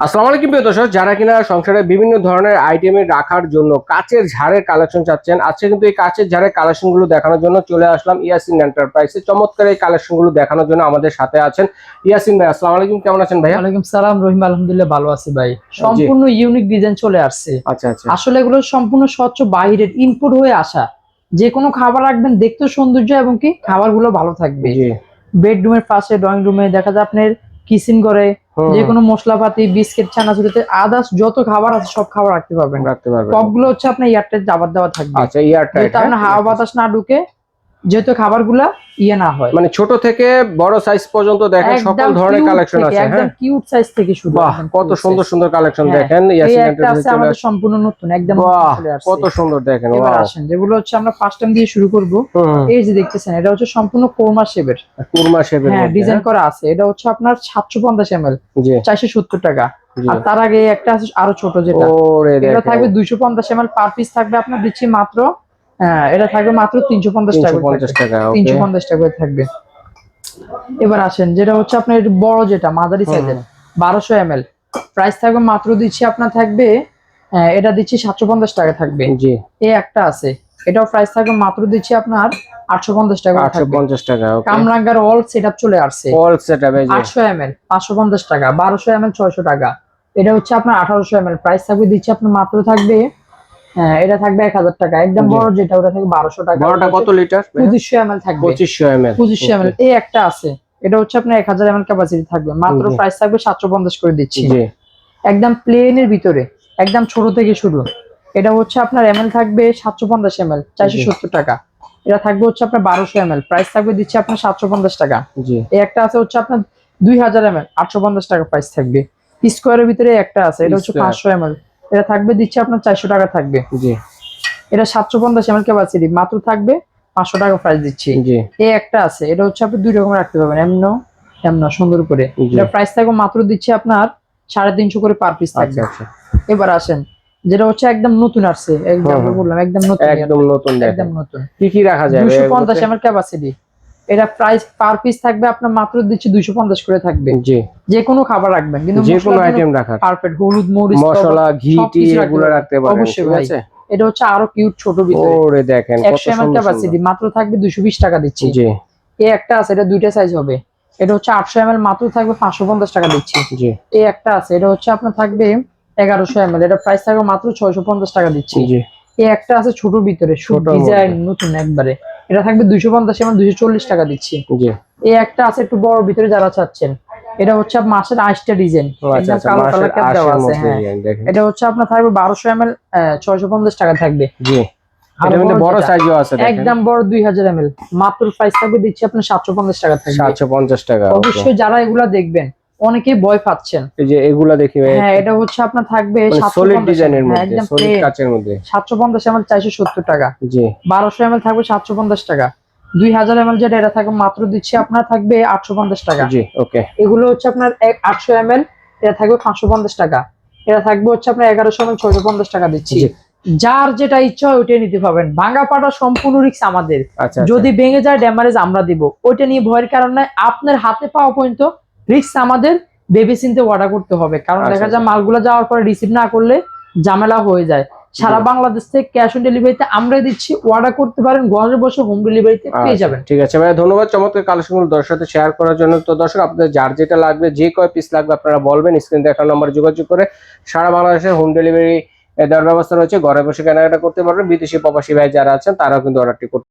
আসসালামু আলাইকুম প্রিয় দর্শক, যারা কিনা সংসারে বিভিন্ন ধরনের আইটেমে রাখার জন্য কাচের ঝাড়ের কালেকশন চাচ্ছেন, আজকে কিন্তু এই কাচের ঝাড়ের কালেকশন গুলো দেখানোর জন্য চলে আসলাম ইয়াসিন এন্টারপ্রাইজে। চমৎকার এই কালেকশন গুলো দেখানোর জন্য আমাদের সাথে আছেন ইয়াসিন ভাই। আসসালামু আলাইকুম, কেমন আছেন ভাই? ওয়ালাইকুম সালাম রহিম, আলহামদুলিল্লাহ ভালো আছি ভাই। সম্পূর্ণ ইউনিক ডিজাইন চলে আসছে। আচ্ছা আচ্ছা, আসলে এগুলো সম্পূর্ণ স্বচ্ছ বাইরের ইনপুট হয়ে আসা। যে কোনো খাবার রাখবেন দেখতে সৌন্দর্য এবং কি খাবারগুলো ভালো থাকবে। বেডরুমের পাশে, ড্রয়িং রুমে, দেখা যায় আপনার কিচেন ঘরে যে কোনো মশলাপাতি, বিস্কিট, চানাচুরিতে আদার্স যত খাবার আছে সব খাবার রাখতে পারবেন। টপগুলো হচ্ছে আপনার এয়ারটাইট জাবাত দেওয়া থাকবে। আচ্ছা, এয়ারটাইট, যাতে আপনার হাওয়া বাতাস না ঢুকে, যেহেতু খাবারগুলা না হয়। মানে ছোট থেকে বড় সাইজ পর্যন্ত দেখেন সকল ধরনের কালেকশন আছে। একদম কিউট সাইজ থেকে শুরু। বাহ, কত সুন্দর সুন্দর কালেকশন দেখেন। ইয়াসিন এন্টারপ্রাইজে আমাদের সম্পূর্ণ নতুন একদম চলে আসছে। কত সুন্দর দেখেন। এবার আসেন, যেগুলো হচ্ছে আমরা ফার্স্ট টাইম দিয়ে শুরু করব। এই যে দেখতেছেন, এটা হচ্ছে সম্পূর্ণ কোরমা শেপের হ্যাঁ ডিজাইন করা আছে। এটা হচ্ছে আপনার 750 ml, 470 টাকা। আর তার আগে একটা আছে আরো ছোট, যেটা এটা থাকবে 250 ml, পার পিস থাকবে আপনার দিচ্ছি মাত্র এটা থাকবে মাত্র 350 টাকা। 350 টাকা থাকবে। এবার আসেন, যেটা হচ্ছে আপনার বড়, যেটা মাঝারি সাইজের 1200 ml, প্রাইস থাকবে মাত্র দিচ্ছি আপনার থাকবে এটা দিচ্ছি 750 টাকা থাকবে। এই একটা আছে, এটাও প্রাইস থাকবে মাত্র দিচ্ছি আপনার 850 টাকা। 850 টাকা। কামরাঙ্গার অল সেটআপ চলে আসছে। অল সেটআপ 800 ml 550 টাকা, 1200 ml 600 টাকা। এটা হচ্ছে আপনার 1800 ml, প্রাইস থাকবে দিচ্ছি আপনার মাত্র থাকবে এটা থাকবে 1000 টাকা। একদম বড় যেটা, ওটা থাকবে 1200 টাকা। বড়টা কত লিটার? 2500 ml থাকবে। 2500 ml। এই একটা আছে, এটা হচ্ছে আপনার 1000 ml ক্যাপাসিটি থাকবে। মাত্র প্রাইস থাকবে 750 করে দিচ্ছি। একদম প্লেনের ভিতরে, একদম ছোট থেকে শুরু। এটা হচ্ছে আপনার ml থাকবে 750 ml, 470 টাকা। এটা থাকবে হচ্ছে আপনার 1200 ml, প্রাইস থাকবে দিচ্ছি আপনার 750 টাকা। এই একটা আছে হচ্ছে আপনার 2000 ml, 850 টাকা প্রাইস থাকবে। স্কোয়ারের ভিতরে একটা আছে, এটা হচ্ছে 500 ml, এটা থাকবে দিচ্ছি আপনার 400 টাকা থাকবে। এটা 750 ml ক্যাপাসিটি, মাত্র থাকবে 500 টাকা প্রাইস দিচ্ছি। এই একটা আছে, এটা হচ্ছে আপনি দুই রকম রাখতে পারবেন, এমন সুন্দর করে। এটা প্রাইস থাকবে মাত্র দিচ্ছি আপনার 350 করে পার পিস থাকবে। এবার আসেন, যেটা হচ্ছে একদম নতুন আসছে, একদম বললাম একদম নতুন, একদম নতুন। কি কি রাখা যাবে? 250 ml ক্যাপাসিটি। এটা প্রাইস পার পিস থাকবে আপনার মাত্র দিচ্ছি 250 করে থাকবে। যে কোনো খাবার রাখবেন, কিন্তু যে কোনো আইটেম রাখা পারফেক্ট। হলুদ, মরিচ, মশলা, ঘি টি এগুলো রাখতে পারেন। অবশ্যই ভাই। এটা হচ্ছে আরো কিউট ছোট ভিতরে। ওরে দেখেন কত 100 ml ক্যাপাসিটি, মাত্র থাকবে 220 টাকা দিচ্ছি। এই একটা আছে, এটা দুইটা সাইজ হবে। এটা হচ্ছে 800 ml, মাত্র থাকবে 550 টাকা দিচ্ছি। এই একটা আছে, এটা হচ্ছে আপনার থাকবে 1100 ml, এটা প্রাইস থাকবে মাত্র 650 টাকা দিচ্ছি। এই একটা আছে ছোট ভিতরে, ছোট ডিজাইন নতুন একবারে, এটা থাকবে 250 ml, 240 টাকা দিচ্ছি। এই একটা আছে একটু বড় ভিতরে, যারা চাচ্ছেন। এটা হচ্ছে মাছের আইসটা ডিজাইন, একদম কালো কালার ক্যাপ দেওয়া আছে। এটা হচ্ছে আপনার থাকবে 1200 ml, 650 টাকা থাকবে। এটার মধ্যে বড় সাইজও আছে, একদম বড় 2000 ml, মাত্র প্রাইস থাকবে দিচ্ছি আপনার 750 টাকা থাকবে। 750 টাকা। অবশ্যই যারা এগুলা দেখবেন, অনেকেই ভয় পাচ্ছেন। এই যে এগুলা দেখি ভাই, হ্যাঁ এটা হচ্ছে আপনার থাকবে সলিড ডিজাইনের মধ্যে, একদম সলিড কাচের মধ্যে 750 ml 470 টাকা। 1200 ml থাকবে 750 টাকা। 2000 ml যেটা, এটা থাকবে মাত্র দিচ্ছি আপনার থাকবে 850 টাকা। এগুলো হচ্ছে আপনার 800 ml, এটা থাকবে 550 টাকা। এটা থাকবে হচ্ছে আপনার 1100 ml, 650 টাকা দিচ্ছি। যার যেটা ইচ্ছা হয় ওইটাই নিতে পারবেন। ভাঙা পাটা সম্পূর্ণ রিস্ক আমাদের। যদি ভেঙে যায় ড্যামেজ আমরা দিব, ওইটা নিয়ে ভয়ের কারণ নাই। আপনার হাতে পাওয়া পর্যন্ত রিস্ক আমাদের, ভেবে চিন্তে অর্ডার করতে হবে। কারণ দেখা যায় মালগুলা যাওয়ার পরে রিসিভ না করলে ঝামেলা হয়ে যায়। সারা বাংলাদেশ থেকে ক্যাশ অন ডেলিভারিতে আমরা দিচ্ছি, অর্ডার করতে পারেন, ঘরে বসে হোম ডেলিভারিতে পেয়ে যাবেন। ঠিক আছে ভাই, ধন্যবাদ চমৎকার কালেকশনগুলো দর্শকের সাথে শেয়ার করার জন্য। তো দর্শক, আপনাদের যার যেটা লাগবে, যে কয় পিস লাগবে আপনারা বলবেন, স্ক্রিন দেখার নম্বরে যোগাযোগ করে সারা বাংলাদেশে হোম ডেলিভারি দেওয়ার ব্যবস্থা রয়েছে। ঘরে বসে কেনাকাটা করতে পারবেন। বিদেশি প্রবাসী ভাই যারা আছেন তারাও কিন্তু অর্ডারটি করতে